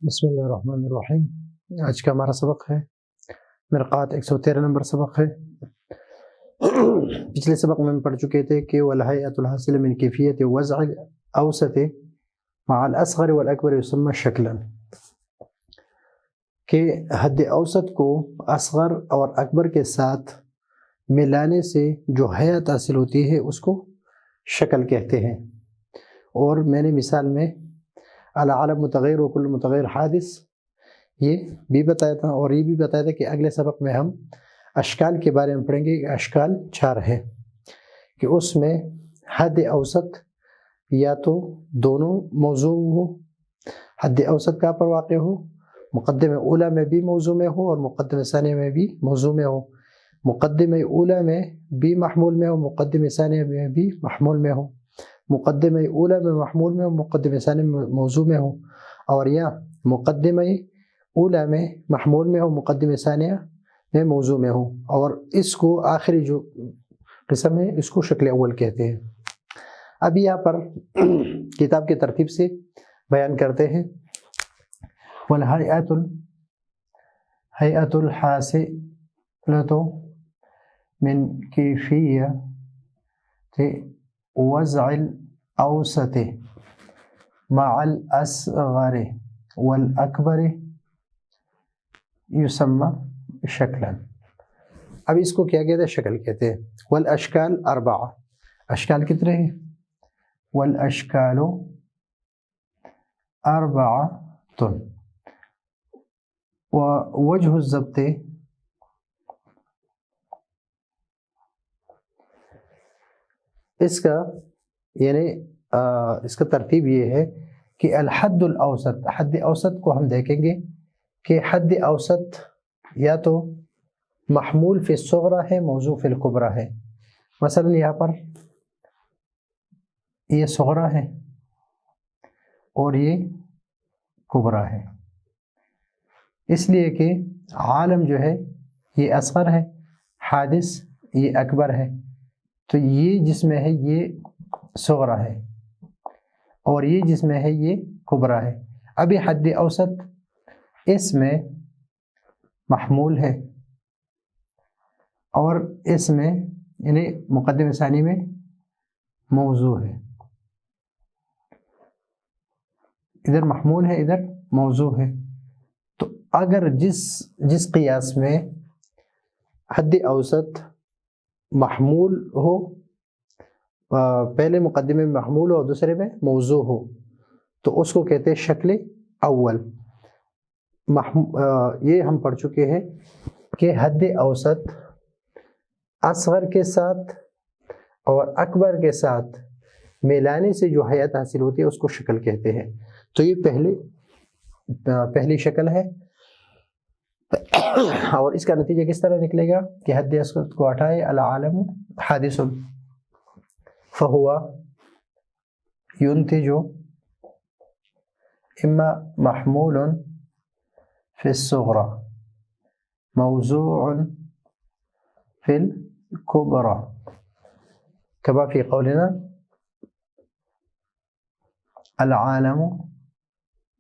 بسم اللہ الرحمن الرحیم۔ آج کا ہمارا سبق ہے مرقات 113 نمبر سبق ہے۔ پچھلے سبق میں ہم پڑھ چکے تھے کہ والہیئۃ الحاصلۃ من کیفیت وضع الاوسط مع الاصغر والاکبر یسمى شکلا، کہ حد اوسط کو اصغر اور اکبر کے ساتھ ملانے سے جو حیت حاصل ہوتی ہے اس کو شکل کہتے ہیں۔ اور میں نے مثال میں العالم متغیر و کل متغیر حادث یہ بھی بتایا تھا، اور یہ بھی بتایا تھا کہ اگلے سبق میں ہم اشکال کے بارے میں پڑھیں گے کہ اشکال 4 ہیں، کہ اس میں حد اوسط یا تو دونوں موضوع ہو، حد اوسط کہاں پر واقع ہو، مقدمہ اولیٰ میں بھی موضوع میں ہو اور مقدمہ ثانیہ میں بھی موضوع میں ہو، مقدمہ اولیٰ میں بھی محمول میں ہو، مقدمہ ثانیہ میں بھی محمول میں ہو، مقدمہ اولیٰ میں محمول میں ہو، مقدمہ ثانیہ میں موضوع میں ہو، اور یا مقدمہ اولیٰ میں محمول میں ہو، مقدمہ ثانیہ میں موضوع میں ہو، اور اس کو آخری جو قسم ہے اس کو شکل اول کہتے ہیں۔ اب یہاں پر کتاب کی ترتیب سے بیان کرتے ہیں۔ والہیئۃ الحاصلۃ من کیفیۃ وضع الاوسط مع الاصغر والاکبر یسمى شکلا۔ اب اس کو کیا کہتے ہیں؟ شکل کہتے ہیں۔ والاشکال 4، اشکال کتنے ہیں؟ والاشکال 4، ووجہ الضبط اس کا یعنی اس کا ترتیب یہ ہے کہ الحد الاوسط، حد اوسط کو ہم دیکھیں گے کہ حد اوسط یا تو محمول فی الصغرى ہے، موضوع فی الکبریٰ ہے۔ مثلا یہاں پر یہ صغرا ہے اور یہ کبریٰ ہے، اس لیے کہ عالم جو ہے یہ اصغر ہے، حادث یہ اکبر ہے، تو یہ جس میں ہے یہ صغرا ہے اور یہ جس میں ہے یہ کبریٰ ہے۔ اب یہ حد اوسط اس میں محمول ہے اور اس میں یعنی مقدمہ ثانی میں موضوع ہے، ادھر محمول ہے ادھر موضوع ہے۔ تو اگر جس قیاس میں حد اوسط محمول ہو، پہلے مقدمے میں محمول ہو اور دوسرے میں موضوع ہو، تو اس کو کہتے ہیں شکل اول۔ یہ ہم پڑھ چکے ہیں کہ حد اوسط اصغر کے ساتھ اور اکبر کے ساتھ ملانے سے جو حیت حاصل ہوتی ہے اس کو شکل کہتے ہیں۔ تو یہ پہلی شکل ہے، اور اس کا نتیجہ کس طرح نکلے گا کہ حد اوسط کو ہٹائے العالم حادث فہو ينتج اما محمول فی الصغرى موضوع فی الکبریٰ کما فی قولنا العالم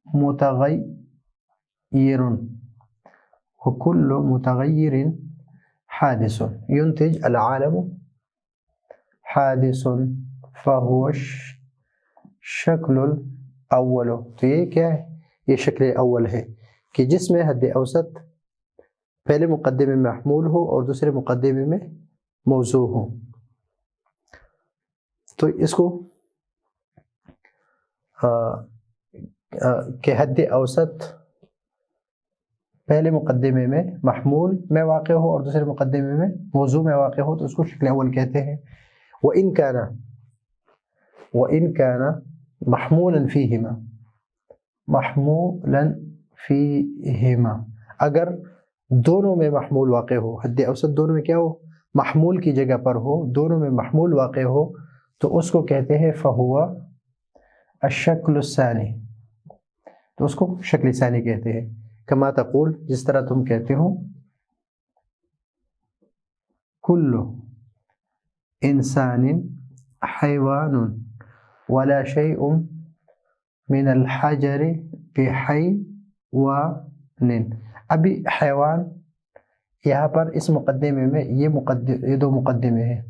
متغیر وكل متغیر حادث ينتج العالم حادث فهو شکل الاول۔ تو یہ کیا ہے؟ یہ شکل اول ہے کہ جس میں حد اوسط پہلے مقدمے میں محمول ہو اور دوسرے مقدمے میں موضوع ہو۔ تو اس کو کہ حد اوسط پہلے مقدمے میں محمول میں واقع ہو اور دوسرے مقدمے میں موضوع میں واقع ہو تو اس کو شکل اول کہتے ہیں۔ وَإِن كَانَ مَحْمُولًا فِيهِمَا اگر دونوں میں محمول واقع ہو، حد اوسط دونوں میں کیا ہو؟ محمول کی جگہ پر ہو، دونوں میں محمول واقع ہو، تو اس کو کہتے ہیں فَهُوَ الشَّكْلُ الثَّانِي، تو اس کو شکل ثانی کہتے ہیں۔ کما تقول، جس طرح تم کہتے ہو کل انسان حیوان ولا شیء من الحجر بحی حیوان. ابھی حیوان یہاں پر اس مقدمے میں یہ دو مقدمے ہیں،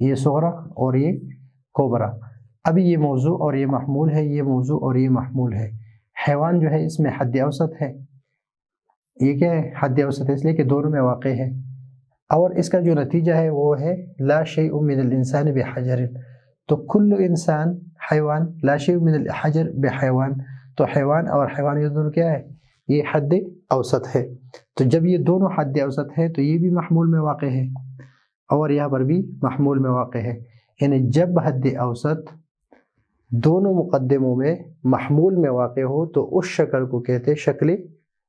یہ صغرا اور یہ کبرا. ابھی یہ موضوع اور یہ محمول ہے، یہ موضوع اور یہ محمول ہے. حیوان جو ہے اس میں حد اوسط ہے، یہ کیا ہے؟ حد اوسط ہے، اس لیے کہ دونوں میں واقع ہے. اور اس کا جو نتیجہ ہے وہ ہے لا شیء من الانسان بحجر. تو کل انسان حیوان، لا شیء من الحجر بحیوان. تو حیوان اور حیوان یہ دونوں کیا ہے؟ یہ حد اوسط ہے. تو جب یہ دونوں حد اوسط ہے تو یہ بھی محمول میں واقع ہے اور یہاں پر بھی محمول میں واقع ہے. یعنی جب حد اوسط دونوں مقدموں میں محمول میں واقع ہو تو اس شکل کو کہتے ہیں شکل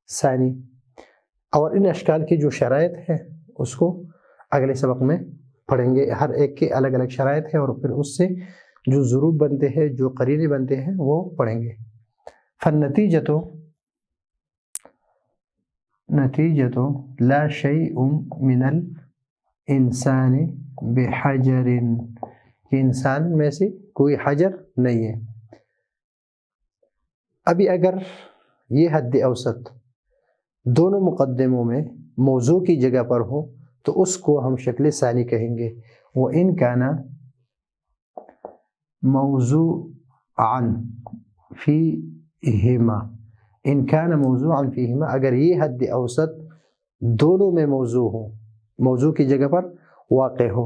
ثانی. اور ان اشکال کی جو شرائط ہے اس کو اگلے سبق میں پڑھیں گے. ہر ایک کے الگ الگ شرائط ہے اور پھر اس سے جو ضروب بنتے ہیں، جو قرینے بنتے ہیں وہ پڑھیں گے. فالنتیجۃ لا شیء من الانسان بحجر، کہ انسان میں سے کوئی حجر نہیں ہے. ابھی اگر یہ حد اوسط دونوں مقدموں میں موضوع کی جگہ پر ہو تو اس کو ہم شکل ثانی کہیں گے. وَإِن كَانَ موضوعاً فِيهِمَا، ان كان موضوعاً فِيهِمَا، اگر یہ حد اوسط دونوں میں موضوع ہو، موضوع کی جگہ پر واقع ہو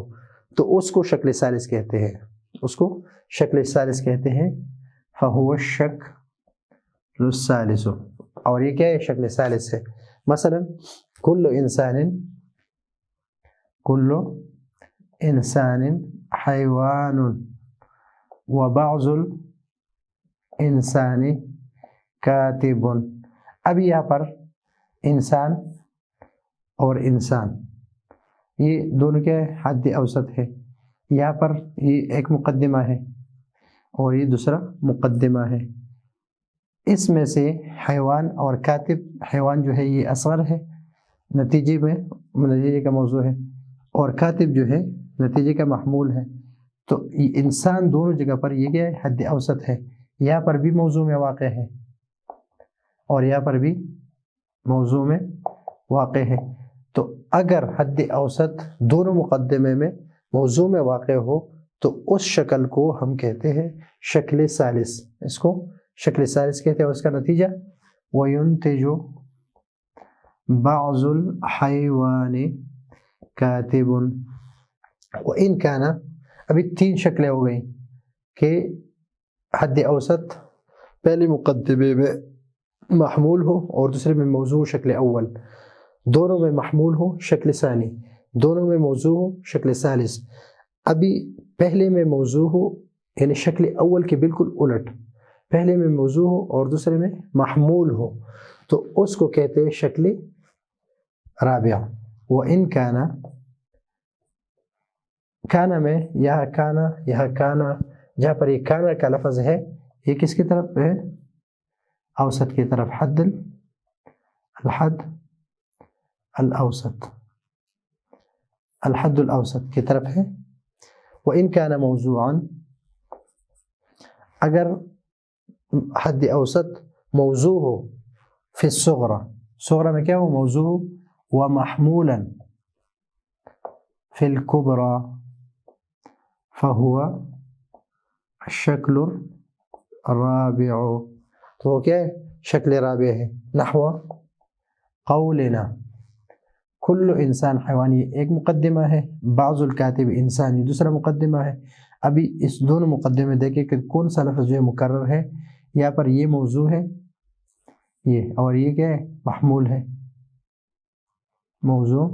تو اس کو شکل ثالث کہتے ہیں. اس کو شکل ثالث کہتے ہیں. فَهُوَ الشَّكْلُ الثَّالِثُ، اور یہ کیا ہے؟ شکل ثالث ہے. مثلا کل انسان حیوان وبعض الانسان کاتب. اب یہاں پر انسان اور انسان یہ دونوں کیا ہے؟ حد اوسط ہے. یہاں پر یہ ایک مقدمہ ہے اور یہ دوسرا مقدمہ ہے. اس میں سے حیوان اور کاتب، حیوان جو ہے یہ اصغر ہے، نتیجے کا موضوع ہے، اور کاتب جو ہے نتیجے کا محمول ہے. تو انسان دونوں جگہ پر یہ کیا ہے؟ حد اوسط ہے. یہاں پر بھی موضوع میں واقع ہے اور یہاں پر بھی موضوع میں واقع ہے. تو اگر حد اوسط دونوں مقدمے میں موضوع میں واقع ہو تو اس شکل کو ہم کہتے ہیں شکل ثالث. اس کو شکل ثالث کہتے ہیں. اور اس کا نتیجہ وَيُنْتِجُ بَعْضُ الْحَيْوَانِ كَاتِبٌ وَإِنْ كَانَ. ابھی تین شکلیں ہو گئیں کہ حد اوسط پہلے مقدمے میں محمول ہو اور دوسرے میں موضوع شکل اول، دونوں میں محمول ہو شکل ثانی، دونوں میں موضوع ہو شکل ثالث. ابھی پہلے میں موضوع ہو یعنی شکل اول کے بالکل الٹ، پہلے میں موضوع ہو اور دوسرے میں محمول ہو تو اس کو کہتے ہیں شکل رابعہ. وَإِن كَانَ، کانا میں یہاں کانا جہاں پر یہ کانا کا لفظ ہے یہ کس کی طرف ہے؟ اوسط کی طرف. الحد الاوسط کی طرف ہے. وَإِن كَانَ موضوعاً، اگر حد اوسط موضوع ہو فی الصغرى میں کیا ہو؟ موضوع. ومحمولا فی الكبرى فهو الشکل الرابع. تو وہ کیا ہے؟ شکل رابع ہے. نحو قولنا کل انسان حیوانی ایک مقدمہ ہے، بعض الکاتب انسانی دوسرا مقدمہ ہے. ابھی اس دونوں مقدمے دیکھیں کہ کون سا لفظ جو ہے مکرر ہے. یہاں پر یہ موضوع ہے یہ، اور یہ کیا ہے؟ محمول ہے. موضوع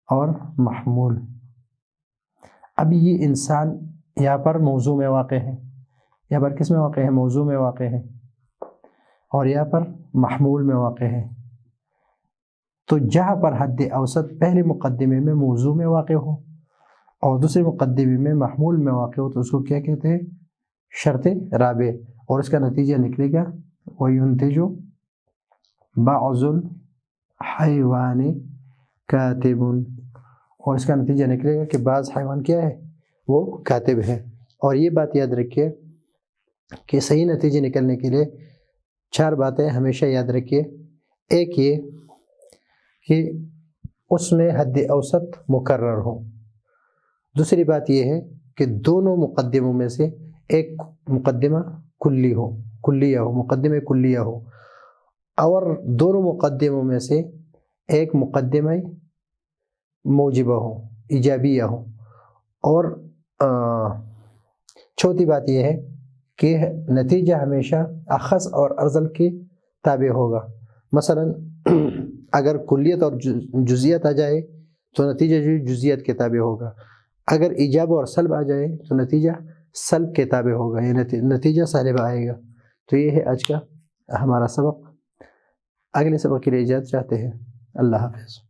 اور محمول. اب یہ انسان یہاں پر موضوع میں واقع ہے، یہاں پر کس میں واقع ہے؟ موضوع میں واقع ہے، اور یہاں پر محمول میں واقع ہے. تو جہاں پر حد اوسط پہلے مقدمے میں موضوع میں واقع ہو اور دوسرے مقدمے میں محمول میں واقع ہو تو اس کو کیا کہتے ہیں؟ شرط رابع. اور اس کا نتیجہ نکلے گا وَيُنْتِجُ بَعْضُ الْحَيْوَانِ كَاتِبٌ، اور اس کا نتیجہ نکلے گا کہ بعض حیوان کیا ہے؟ وہ کاتب ہے. اور یہ بات یاد رکھیے کہ صحیح نتیجے نکلنے کے لیے 4 باتیں ہمیشہ یاد رکھیے۔ ایک یہ کہ اس میں حد اوسط مقرر ہو۔ دوسری بات یہ ہے کہ دونوں مقدموں میں سے ایک مقدمہ کلیہ ہو، مقدمہ کلیہ ہو، اور دونوں مقدموں میں سے ایک مقدمہ موجبہ ہو، ایجابیہ ہو۔ اور چوتھی بات یہ ہے کہ نتیجہ ہمیشہ اخذ اور ارذل کے تابع ہوگا۔ مثلا اگر کلیت اور جزیت آ جائے تو نتیجہ جو جزیت کے تابع ہوگا، اگر ایجاب اور سلب آ جائے تو نتیجہ سلب کے تابع ہوگا، یہ نتیجہ سالب آئے گا۔ تو یہ ہے آج کا ہمارا سبق۔ اگلے سبق کے لیے اجازت چاہتے ہیں۔ اللہ حافظ۔